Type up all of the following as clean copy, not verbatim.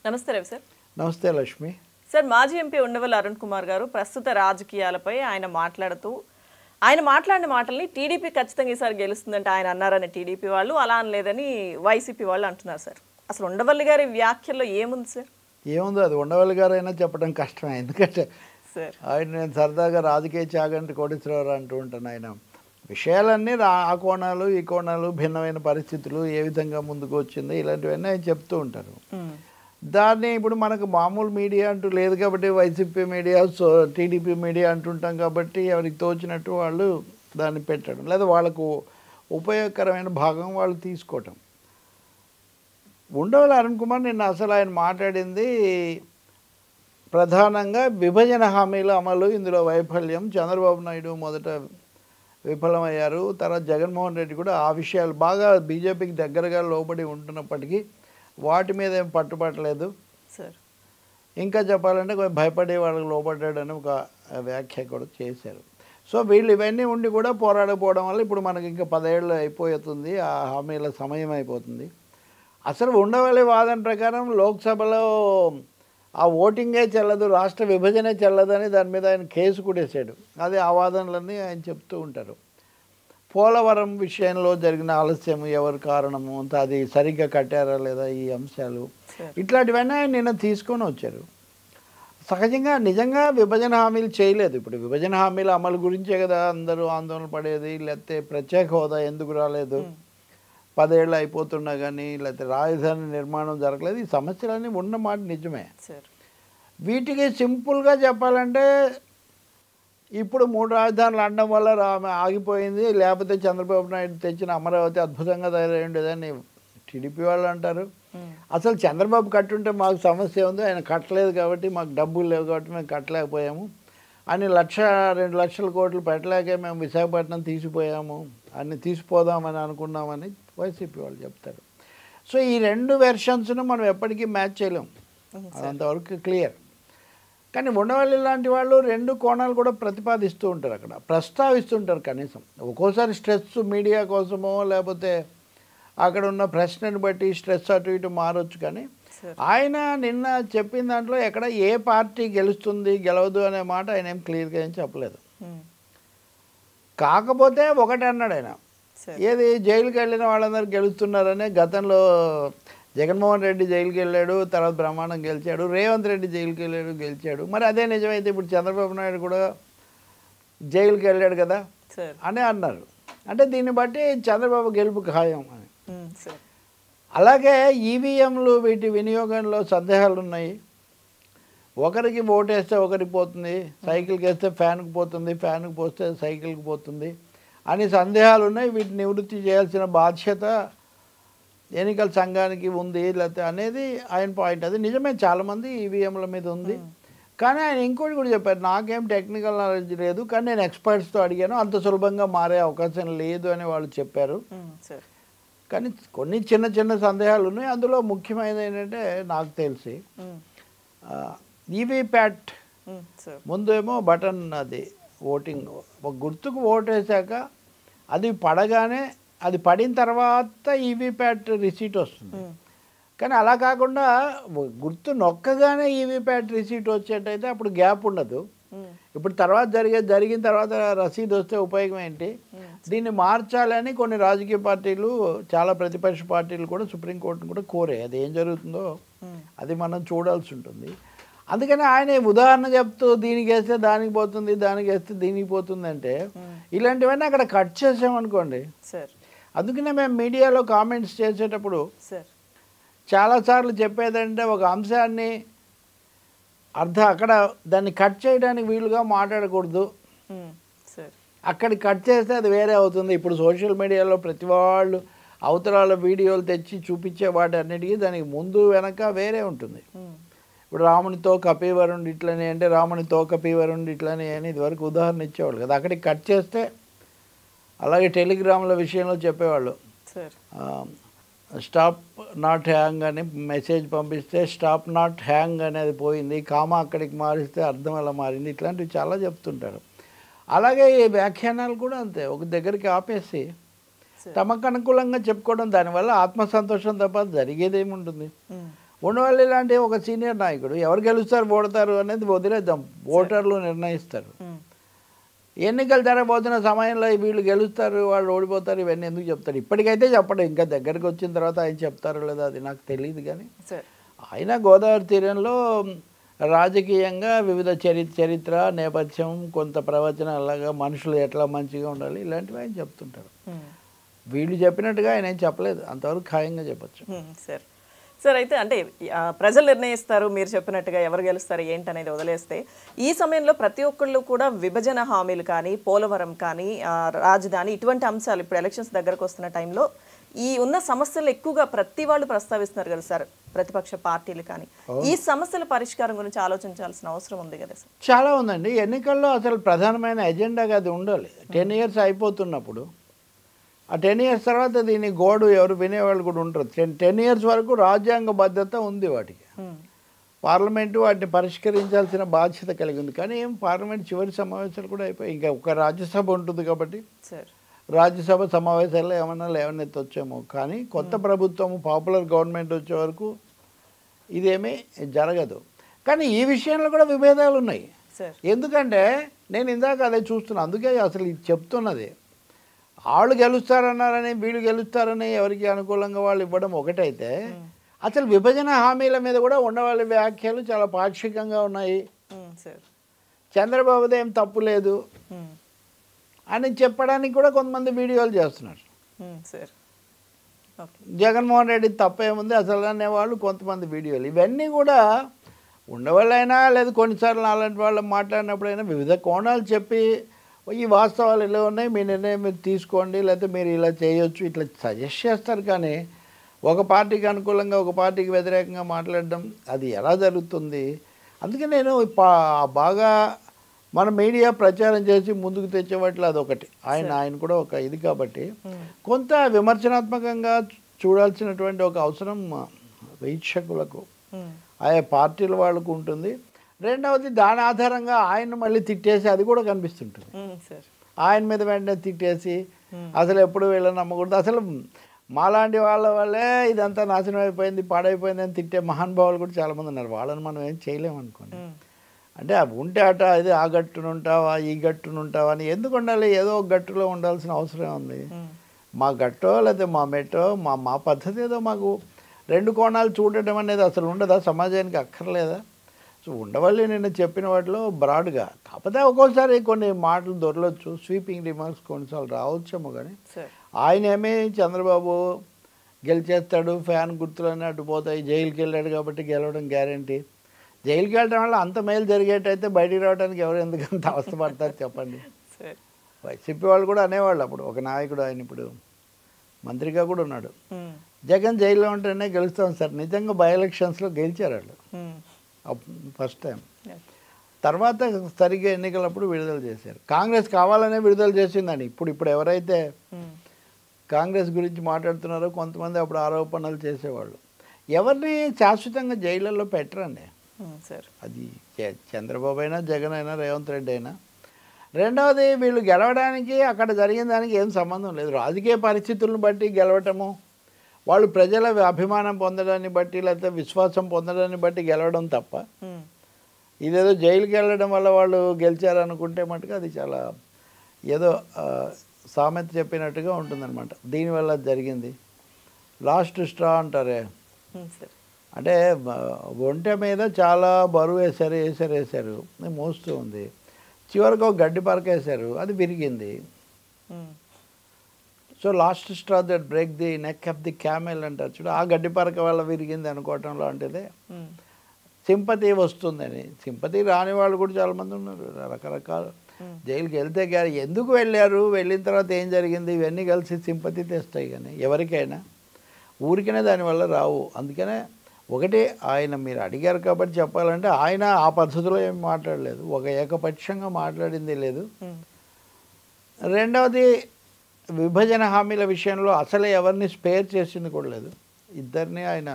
నమస్తే రవి సార్. నమస్తే లక్ష్మి. సార్, మాజీ ఎంపీ ఉండవల్లి అరుణ్ కుమార్ గారు ప్రస్తుత రాజకీయాలపై ఆయన మాట్లాడిన మాటల్ని టీడీపీ ఖచ్చితంగా ఈసారి గెలుస్తుందంటే ఆయన అన్నారని టీడీపీ వాళ్ళు, అలా అనలేదని వైసీపీ వాళ్ళు అంటున్నారు సార్. అసలు ఉండవల్లి గారి వ్యాఖ్యల్లో ఏముంది సార్? ఏముందో అది ఉండవల్లి గారు అయినా చెప్పడం కష్టమే. ఎందుకంటే సార్ ఆయన నేను సరదాగా రాజకీయ చాగంటి కోటేశ్వరరావు అంటూ ఉంటాను. ఆయన విషయాలన్నీ ఆ కోణాలు ఈ కోణాలు భిన్నమైన పరిస్థితులు ఏ విధంగా ముందుకు వచ్చింది ఇలాంటివన్నీ ఆయన చెప్తూ ఉంటారు. దాన్ని ఇప్పుడు మనకు మామూలు మీడియా అంటూ లేదు కాబట్టి వైసీపీ మీడియా టీడీపీ మీడియా అంటుంటాం కాబట్టి ఎవరికి తోచినట్టు వాళ్ళు దాన్ని పెట్టడం లేదా వాళ్ళకు ఉపయోగకరమైన భాగం వాళ్ళు తీసుకోవటం. ఉండవల్లి అరుణ్ కుమార్ నిన్న అసలు ఆయన మాట్లాడింది ప్రధానంగా విభజన హామీల అమలు, ఇందులో వైఫల్యం. చంద్రబాబు నాయుడు మొదట విఫలమయ్యారు, తర్వాత జగన్మోహన్ రెడ్డి కూడా ఆ విషయాలు బాగా బీజేపీకి దగ్గరగా లోబడి ఉంటున్నప్పటికీ వాటి మీద ఏం పట్టుపట్టలేదు సార్. ఇంకా చెప్పాలంటే కొంచెం భయపడే వాళ్ళకి లోబడ్డాడని ఒక వ్యాఖ్య కూడా చేశారు. సో వీళ్ళు ఇవన్నీ ఉండి కూడా పోరాడకపోవడం వల్ల ఇప్పుడు మనకి ఇంకా 10 ఏళ్ళు అయిపోతుంది, ఆ హామీల సమయం అయిపోతుంది. అసలు ఉండవల్లి వాదన ప్రకారం లోక్సభలో ఆ ఓటింగే చెల్లదు, రాష్ట్ర విభజనే చెల్లదని దాని మీద ఆయన కేసు కూడా వేసాడు. అదే ఆ వాదనలన్నీ ఆయన చెప్తూ ఉంటారు. పోలవరం విషయంలో జరిగిన ఆలస్యం ఎవరు కారణము, అంత అది సరిగ్గా కట్టారా లేదా, ఈ అంశాలు ఇట్లాంటివన్నీ ఆయన నిన్న తీసుకొని వచ్చారు. సహజంగా నిజంగా విభజన హామీలు చేయలేదు. ఇప్పుడు విభజన హామీల అమలు గురించే కదా అందరూ ఆందోళన పడేది. లేకపోతే ప్రత్యేక హోదా ఎందుకు రాలేదు, 10 ఏళ్ళు అయిపోతున్నా కానీ, లేకపోతే రాజధాని నిర్మాణం జరగలేదు. ఈ సమస్యలన్నీ ఉన్న మాట నిజమే. వీటికి సింపుల్గా చెప్పాలంటే ఇప్పుడు 3 రాజధానులు అనడం వల్ల ఆగిపోయింది, లేకపోతే చంద్రబాబు నాయుడు తెచ్చిన అమరావతి అద్భుతంగా తయారై ఉండేదని టీడీపీ వాళ్ళు అంటారు. అసలు చంద్రబాబు కట్టుంటే మాకు సమస్య ఉంది, ఆయన కట్టలేదు కాబట్టి మాకు డబ్బులు లేవు కాబట్టి మేము కట్టలేకపోయాము అని 1-2 లక్షల కోట్లు పెట్టలేకే మేము విశాఖపట్నం తీసిపోయాము, అన్ని తీసిపోదామని అనుకున్నామని వైసీపీ వాళ్ళు చెప్తారు. సో ఈ 2 వెర్షన్స్ను మనం ఎప్పటికీ మ్యాచ్ చేయలేం, అంతవరకు క్లియర్. కానీ ఉండవల్లి లాంటి వాళ్ళు 2 కోణాలు కూడా ప్రతిపాదిస్తూ ఉంటారు, అక్కడ ప్రస్తావిస్తుంటారు. కనీసం ఒక్కోసారి స్ట్రెస్ మీడియా కోసమో లేకపోతే అక్కడ ఉన్న ప్రశ్నను బట్టి స్ట్రెస్ అటు ఇటు మారొచ్చు. కానీ ఆయన నిన్న చెప్పిన దాంట్లో ఎక్కడ ఏ పార్టీ గెలుస్తుంది గెలవదు అనే మాట ఆయన ఏం క్లియర్గా ఏం చెప్పలేదు. కాకపోతే ఒకటి అన్నాడు ఆయన, ఏది జైలుకి వెళ్ళిన వాళ్ళందరూ గెలుస్తున్నారనే. గతంలో జగన్మోహన్ రెడ్డి జైలుకి వెళ్ళాడు, తర్వాత బ్రహ్మాండం గెలిచాడు, రేవంత్ రెడ్డి జైలుకి వెళ్ళాడు గెలిచాడు. మరి అదే నిజమైతే ఇప్పుడు చంద్రబాబు నాయుడు కూడా జైలుకి వెళ్ళాడు కదా అని అన్నారు. అంటే దీన్ని బట్టి చంద్రబాబు గెలుపు ఖాయం అని. అలాగే ఈవీఎంలు వీటి వినియోగంలో సందేహాలు ఉన్నాయి. ఒకరికి ఓటేస్తే ఒకరికి పోతుంది, సైకిల్కి వేస్తే ఫ్యాన్కి పోతుంది, ఫ్యాన్కి పోస్తే సైకిల్కి పోతుంది అని సందేహాలు ఉన్నాయి. వీటిని నివృత్తి చేయాల్సిన బాధ్యత ఎన్నికల సంఘానికి ఉంది లేకపోతే అనేది ఆయన పాయింట్. అది నిజమే, చాలామంది ఈవీఎంల మీద ఉంది. కానీ ఆయన ఇంకోటి కూడా చెప్పారు, నాకేం టెక్నికల్ నాలెడ్జ్ లేదు కానీ నేను ఎక్స్పర్ట్స్తో అడిగాను, అంత సులభంగా మారే అవకాశం లేదు అని వాళ్ళు చెప్పారు. కానీ కొన్ని చిన్న చిన్న సందేహాలు ఉన్నాయి. అందులో ముఖ్యమైనది ఏంటంటే నాకు తెలిసి ఈవీప్యాట్ ముందు ఏమో బటన్, అది ఓటింగ్ ఒక గుర్తుకు ఓటు వేసాక అది పడగానే, అది పడిన తర్వాత ఈవీప్యాట్ రిసీట్ వస్తుంది. కానీ అలా కాకుండా గుర్తు నొక్కగానే ఈవీప్యాట్ రిసీట్ వచ్చేటైతే అప్పుడు గ్యాప్ ఉండదు. ఇప్పుడు తర్వాత జరిగిన తర్వాత రసీదు వస్తే ఉపయోగం ఏంటి? దీన్ని మార్చాలని కొన్ని రాజకీయ పార్టీలు, చాలా ప్రతిపక్ష పార్టీలు కూడా సుప్రీంకోర్టును కూడా కోరే. అది ఏం జరుగుతుందో అది మనం చూడాల్సి ఉంటుంది. అందుకని ఆయన ఉదాహరణ చెప్తూ దీనికి వేస్తే దానికి పోతుంది, దానికి వేస్తే దీనికి పోతుంది అంటే ఇలాంటివన్నీ అక్కడ కట్ చేసామనుకోండి. అందుకనే మేము మీడియాలో కామెంట్స్ చేసేటప్పుడు చాలాసార్లు చెప్పేదంటే ఒక అంశాన్ని అక్కడ దాన్ని కట్ చేయడానికి వీలుగా మాట్లాడకూడదు. అక్కడికి కట్ చేస్తే అది వేరే అవుతుంది. ఇప్పుడు సోషల్ మీడియాలో ప్రతి వాళ్ళు అవతరాల వీడియోలు తెచ్చి చూపించే వాటి అన్నిటికీ దానికి ముందు వెనక వేరే ఉంటుంది. ఇప్పుడు రామునితో కపీవరుణుడు ఇట్లని అంటే రామునితో కపీవరుణుడు ఇట్లని అని ఇదివరకు ఉదాహరణ ఇచ్చేవాళ్ళు కదా, అక్కడికి కట్ చేస్తే. అలాగే టెలిగ్రామ్ల విషయంలో చెప్పేవాళ్ళు, స్టాప్ నాట్ హ్యాంగ్ అని మెసేజ్ పంపిస్తే స్టాప్ నాట్ హ్యాంగ్ అనేది పోయింది, కామా అక్కడికి మారిస్తే అర్థం అలా మారింది. ఇట్లాంటివి చాలా చెప్తుంటారు. అలాగే ఈ వ్యాఖ్యానాలు కూడా అంతే, ఒక దగ్గరికి ఆపేసి తమకు అనుకూలంగా చెప్పుకోవడం, దానివల్ల ఆత్మసంతోషం తప్ప జరిగేదేముంటుంది. ఉండవల్లి లాంటి ఒక సీనియర్ నాయకుడు ఎవరు గెలుస్తారు ఓడతారు అనేది వదిలేద్దాం, ఓటర్లు నిర్ణయిస్తారు. ఎన్నికలు జరగబోతున్న సమయంలో వీళ్ళు గెలుస్తారు వాళ్ళు ఓడిపోతారు ఇవన్నీ ఎందుకు చెప్తారు? ఇప్పటికైతే చెప్పడు, ఇంకా దగ్గరికి వచ్చిన తర్వాత ఆయన చెప్తారో లేదో అది నాకు తెలియదు. కానీ ఆయన గోదావరి తీరంలో రాజకీయంగా వివిధ చరిత్ర నేపథ్యం కొంత ప్రవచనాలాగా మనుషులు ఎట్లా మంచిగా ఉండాలి ఇలాంటివి ఆయన చెప్తుంటారు. వీళ్ళు చెప్పినట్టుగా ఆయన ఏం చెప్పలేదు, అంతవరకు ఖాయంగా చెప్పచ్చు. సార్ అయితే అంటే ప్రజలు నిర్ణయిస్తారు మీరు చెప్పినట్టుగా ఎవరు గెలుస్తారు ఏంటనేది వదిలేస్తే, ఈ సమయంలో ప్రతి ఒక్కళ్ళు కూడా విభజన హామీలు కానీ పోలవరం కానీ రాజధాని ఇటువంటి అంశాలు ఇప్పుడు ఎలక్షన్స్ దగ్గరకు వస్తున్న టైంలో ఈ ఉన్న సమస్యలు ఎక్కువగా ప్రతి వాళ్ళు ప్రస్తావిస్తున్నారు కదా సార్, ప్రతిపక్ష పార్టీలు కానీ. ఈ సమస్యల పరిష్కారం గురించి ఆలోచించాల్సిన అవసరం ఉంది కదా సార్? చాలా ఉందండి. ఎన్నికల్లో అసలు ప్రధానమైన ఎజెండాగా అది ఉండాలి. 10 years అయిపోతున్నప్పుడు ఆ 10 years తర్వాత దీని గోడు ఎవరు వినేవాళ్ళు కూడా ఉంటారు. 10 years వరకు రాజ్యాంగ భద్రత ఉంది వాటికి. పార్లమెంటు వాటిని పరిష్కరించాల్సిన బాధ్యత కలిగి ఉంది. కానీ పార్లమెంట్ చివరి సమావేశాలు కూడా అయిపోయి ఇంకా ఒక రాజ్యసభ ఉంటుంది కాబట్టి రాజ్యసభ సమావేశాల్లో ఏమన్నా లేవనెత్తొచ్చేమో. కానీ కొత్త ప్రభుత్వం పాపులర్ గవర్నమెంట్ వచ్చే వరకు ఇదేమీ జరగదు. కానీ ఈ విషయంలో కూడా విభేదాలు ఉన్నాయి. ఎందుకంటే నేను ఇందాక అదే చూస్తున్నాను, అందుకే అసలు ఇది చెప్తున్నది. వాళ్ళు గెలుస్తారన్నారని వీళ్ళు గెలుస్తారని ఎవరికి అనుకూలంగా వాళ్ళు ఇవ్వడం ఒకటైతే, అసలు విభజన హామీల మీద కూడా ఉండవాళ్ళ వ్యాఖ్యలు చాలా పాక్షికంగా ఉన్నాయి. చంద్రబాబుది ఏం తప్పు లేదు అని చెప్పడానికి కూడా కొంతమంది వీడియోలు చేస్తున్నారు. జగన్మోహన్ రెడ్డి తప్పేముంది అసలు అనేవాళ్ళు కొంతమంది వీడియోలు. ఇవన్నీ కూడా ఉండవాళ్ళైనా లేదు కొన్నిసార్లు అలాంటి వాళ్ళు మాట్లాడినప్పుడైనా వివిధ కోణాలు చెప్పి ఈ వాస్తవాలు ఇలా ఉన్నాయి, మీ నిర్ణయం మీరు తీసుకోండి, లేకపోతే మీరు ఇలా చేయొచ్చు ఇట్లా సజెస్ట్ చేస్తారు. కానీ ఒక పార్టీకి అనుకూలంగా ఒక పార్టీకి వ్యతిరేకంగా మాట్లాడడం అది ఎలా జరుగుతుంది? అందుకే నేను బాగా మన మీడియా ప్రచారం చేసి ముందుకు తెచ్చేవాటిలో అదొకటి. ఆయన కూడా ఒక ఇది కాబట్టి కొంత విమర్శనాత్మకంగా చూడాల్సినటువంటి ఒక అవసరం వీక్షకులకు ఆయా పార్టీల వాళ్ళకు ఉంటుంది. రెండవది దాని ఆధారంగా ఆయన మళ్ళీ తిట్టేసి అది కూడా కనిపిస్తుంటుంది. ఆయన మీద వెంటనే తిట్టేసి అసలు ఎప్పుడు వీళ్ళని నమ్మకూడదు, అసలు మాలాంటి వాళ్ళ వల్లే ఇదంతా నాశనం అయిపోయింది పాడైపోయింది అని తిట్టే మహానుభావులు కూడా చాలామంది ఉన్నారు. వాళ్ళని మనం ఏం చేయలేము అనుకోండి. అంటే ఉంటే అట ఇది ఆ గట్టును ఉంటావా ఈ గట్టును ఉంటావా అని ఎందుకు ఉండాలి? ఏదో ఒక గట్టులో ఉండాల్సిన అవసరం ఉంది. మా గట్టో లేకపోతే మా మెట్టో మా పద్ధతి ఏదో మాకు రెండు కోణాలు చూడటం అనేది అసలు ఉండదా? సమాజానికి అక్కర్లేదా? సో ఉండవల్లి నేను చెప్పిన వాటిలో బ్రాడ్గా, కాకపోతే ఒక్కోసారి కొన్ని మాటలు దొరలొచ్చు, స్వీపింగ్ రిమార్క్స్ కొన్నిసార్లు రావచ్చేమో. కానీ ఆయన ఏమీ చంద్రబాబు గెలిచేస్తాడు, ఫ్యాన్ గుర్తులన్నీ అటు పోతాయి, జైలుకి వెళ్ళాడు కాబట్టి గెలవడం గ్యారంటీ. జైలుకి వెళ్ళడం వల్ల అంత మేలు జరిగేటైతే బయటికి రావడానికి ఎవరు ఎందుకంత అవస్థపడతారు చెప్పండి? వైసీపీ వాళ్ళు కూడా అనేవాళ్ళు అప్పుడు. ఒక నాయకుడు ఆయన ఇప్పుడు మంత్రిగా కూడా ఉన్నాడు, జగన్ జైల్లో ఉంటేనే గెలుస్తాం సార్. నిజంగా బై ఎలక్షన్స్లో గెలిచారు వాళ్ళు ఫస్ట్ టైం. తర్వాత సరిగ్గా ఎన్నికలప్పుడు విడుదల చేశారు. కాంగ్రెస్ కావాలనే విడుదల చేసిందని ఇప్పుడు ఎవరైతే కాంగ్రెస్ గురించి మాట్లాడుతున్నారో కొంతమంది అప్పుడు ఆరోపణలు చేసేవాళ్ళు. ఎవరిని శాశ్వతంగా జైళ్ళల్లో పెట్టరండి. అది చంద్రబాబు అయినా జగన్ అయినా రేవంత్ రెడ్డి అయినా. రెండవది వీళ్ళు గెలవడానికి అక్కడ జరిగిన దానికి ఏం సంబంధం లేదు. రాజకీయ పరిస్థితులను బట్టి గెలవటము, వాళ్ళు ప్రజల అభిమానం పొందడాన్ని బట్టి లేకపోతే విశ్వాసం పొందడాన్ని బట్టి గెలవడం తప్ప ఇదేదో జైలుకి వెళ్ళడం వల్ల వాళ్ళు గెలిచారనుకుంటే మటుకు అది చాలా ఏదో సామెత చెప్పినట్టుగా ఉంటుందన్నమాట. దీనివల్ల జరిగింది లాస్ట్ స్ట్రా అంటారే, అంటే ఒంటె మీద చాలా బరువు వేశారు మోస్తూ ఉంది, చివరికి ఒక గడ్డి పరక వేశారు, అది విరిగింది. So last straw that break the neck of the camel అంటారు చూడు, ఆ గడ్డి పరక వల్ల విరిగింది అనుకోవటం లాంటిదే. సింపతి వస్తుందని, సింపతి రాని వాళ్ళు కూడా చాలామంది ఉన్నారు రకరకాల. జైలుకి వెళ్తే ఎందుకు వెళ్ళారు, వెళ్ళిన తర్వాత ఏం జరిగింది, ఇవన్నీ కలిసి సింపతి తెస్తాయి. కానీ ఎవరికైనా ఊరికనే దానివల్ల రావు. అందుకనే ఒకటి ఆయన మీరు అడిగారు కాబట్టి చెప్పాలంటే ఆయన ఆ పద్ధతిలో ఏమి మాట్లాడలేదు, ఒక ఏకపక్షంగా మాట్లాడింది లేదు. రెండవది విభజన హామీల విషయంలో అసలే ఎవరిని స్పేర్ చేసింది కూడా లేదు. ఇద్దరిని ఆయన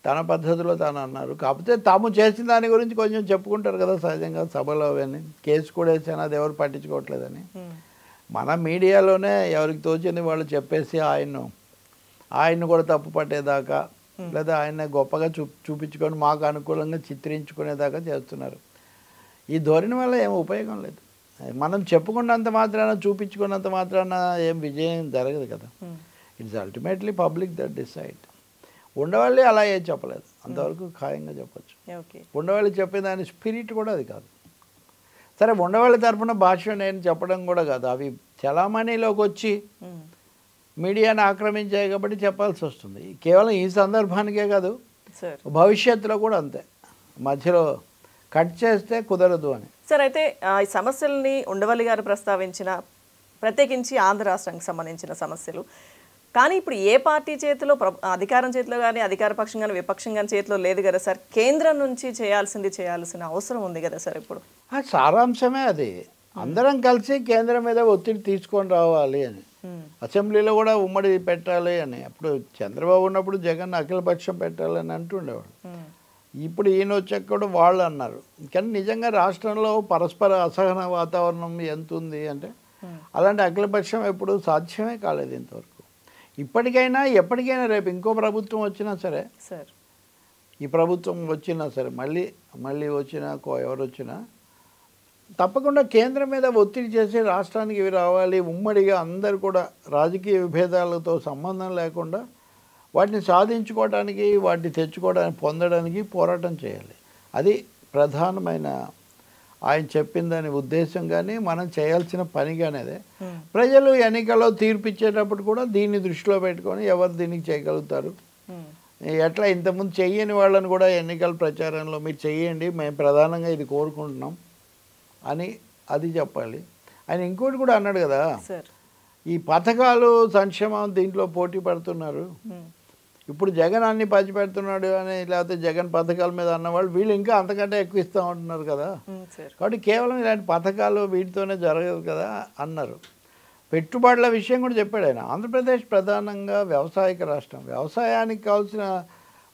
తన పద్ధతిలో తాను అన్నారు. కాకపోతే తాము చేసిన దాని గురించి కొంచెం చెప్పుకుంటారు కదా సహజంగా సభలో. అవన్నీ కేసు కూడా వేసాను, అది ఎవరు పట్టించుకోవట్లేదని. మన మీడియాలోనే ఎవరికి తోచింది వాళ్ళు చెప్పేసి ఆయన్ను కూడా తప్పు పట్టేదాకా లేదా ఆయన గొప్పగా చూపించుకొని మాకు అనుకూలంగా చిత్రించుకునేదాకా చేస్తున్నారు. ఈ ధోరణి వల్ల ఏం ఉపయోగం లేదు. మనం చెప్పుకున్నంత మాత్రాన చూపించుకున్నంత మాత్రాన ఏం విజయం జరగదు కదా. It's ultimately public that decide. Undavalli అలా ఏం చెప్పలేదు, అంతవరకు ఖాయంగా చెప్పచ్చు. ఉండవల్లి చెప్పేదాని స్పిరిట్ కూడా అది కాదు. సరే, ఉండవల్లి తరఫున భాష నేను చెప్పడం కూడా కాదు, అవి చలామణిలోకి వచ్చి మీడియాను ఆక్రమించాయి కాబట్టి చెప్పాల్సి వస్తుంది. కేవలం ఈ సందర్భానికే కాదు, భవిష్యత్తులో కూడా అంతే. మధ్యలో కట్ చేస్తే కుదరదు అని. సార్, అయితే ఈ సమస్యల్ని ఉండవల్లి గారు ప్రస్తావించిన, ప్రత్యేకించి ఆంధ్ర రాష్ట్రానికి సంబంధించిన సమస్యలు, కానీ ఇప్పుడు ఏ పార్టీ చేతిలో, అధికారం చేతిలో కానీ, అధికార పక్షం కానీ, విపక్షం కానీ చేతిలో లేదు కదా సార్. కేంద్రం నుంచి చేయాల్సిన అవసరం ఉంది కదా సార్. ఇప్పుడు సారాంశమే అది. అందరం కలిసి కేంద్రం మీద ఒత్తిడి తీసుకొని రావాలి అని, అసెంబ్లీలో కూడా ఉమ్మడి పెట్టాలి అని. అప్పుడు చంద్రబాబు ఉన్నప్పుడు జగన్ అఖిలపక్షం పెట్టాలని అంటుండేవాడు. ఇప్పుడు ఈయన వచ్చాక కూడా వాళ్ళు అన్నారు. కానీ నిజంగా రాష్ట్రంలో పరస్పర అసహన వాతావరణం ఎంత ఉంది అంటే అలాంటి అఖిలపక్షం ఎప్పుడు సాధ్యమే కాలేదు ఇంతవరకు. ఇప్పటికైనా ఎప్పటికైనా రేపు ఇంకో ప్రభుత్వం వచ్చినా సరే, ఈ ప్రభుత్వం వచ్చినా సరే, మళ్ళీ వచ్చినా ఎవరు వచ్చినా తప్పకుండా కేంద్రం మీద ఒత్తిడి చేసి రాష్ట్రానికి ఇవి రావాలి, ఉమ్మడిగా అందరు కూడా రాజకీయ విభేదాలతో సంబంధం లేకుండా వాటిని సాధించుకోవడానికి, వాటిని తెచ్చుకోవడానికి, పొందడానికి పోరాటం చేయాలి. అది ప్రధానమైన ఆయన చెప్పిన దాని ఉద్దేశం. కానీ మనం చేయాల్సిన పని కానీ అదే. ప్రజలు ఎన్నికల్లో తీర్పు ఇచ్చేటప్పుడు కూడా దీన్ని దృష్టిలో పెట్టుకొని ఎవరు దీనికి చేయగలుగుతారు, ఎట్లా ఇంతకుముందు చెయ్యని వాళ్ళని కూడా ఎన్నికల ప్రచారంలో మీరు చెయ్యండి, మేము ప్రధానంగా ఇది కోరుకుంటున్నాం అని అది చెప్పాలి. ఆయన ఇంకోటి కూడా అన్నాడు కదా, ఈ పథకాలు సంక్షేమం దీంట్లో పోటీ పడుతున్నారు, ఇప్పుడు జగన్ అన్ని పంచిపెడుతున్నాడు అని, లేకపోతే జగన్ పథకాల మీద అన్నవాళ్ళు వీళ్ళు ఇంకా అంతకంటే ఎక్కువ ఇస్తూ ఉంటున్నారు కదా, కాబట్టి కేవలం ఇలాంటి పథకాలు వీటితోనే జరగదు కదా అన్నారు. పెట్టుబడుల విషయం కూడా చెప్పాడు ఆయన. ఆంధ్రప్రదేశ్ ప్రధానంగా వ్యవసాయక రాష్ట్రం, వ్యవసాయానికి కావాల్సిన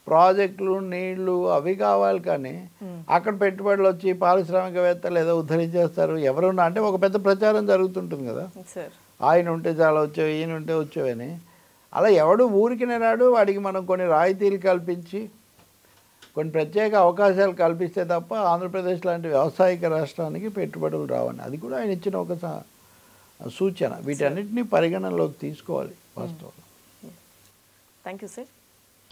ప్రాజెక్టులు, నీళ్లు అవి కావాలి. కానీ అక్కడ పెట్టుబడులు వచ్చి పారిశ్రామికవేత్తలు ఏదో ఉద్ధరించేస్తారు ఎవరున్నా అంటే ఒక పెద్ద ప్రచారం జరుగుతుంటుంది కదా, ఆయన ఉంటే చాలా వచ్చేవి, ఈయన ఉంటే వచ్చేవని. అలా ఎవడు ఊరికి రాడు. వాడికి మనం కొన్ని రాయితీలు కల్పించి కొన్ని ప్రత్యేక అవకాశాలు కల్పిస్తే తప్ప ఆంధ్రప్రదేశ్ లాంటి వ్యవసాయక రాష్ట్రానికి పెట్టుబడులు రావని, అది కూడా ఆయన ఇచ్చిన ఒక సూచన. వీటన్నిటిని పరిగణనలోకి తీసుకోవాలి వాస్తవం. Thank you sir.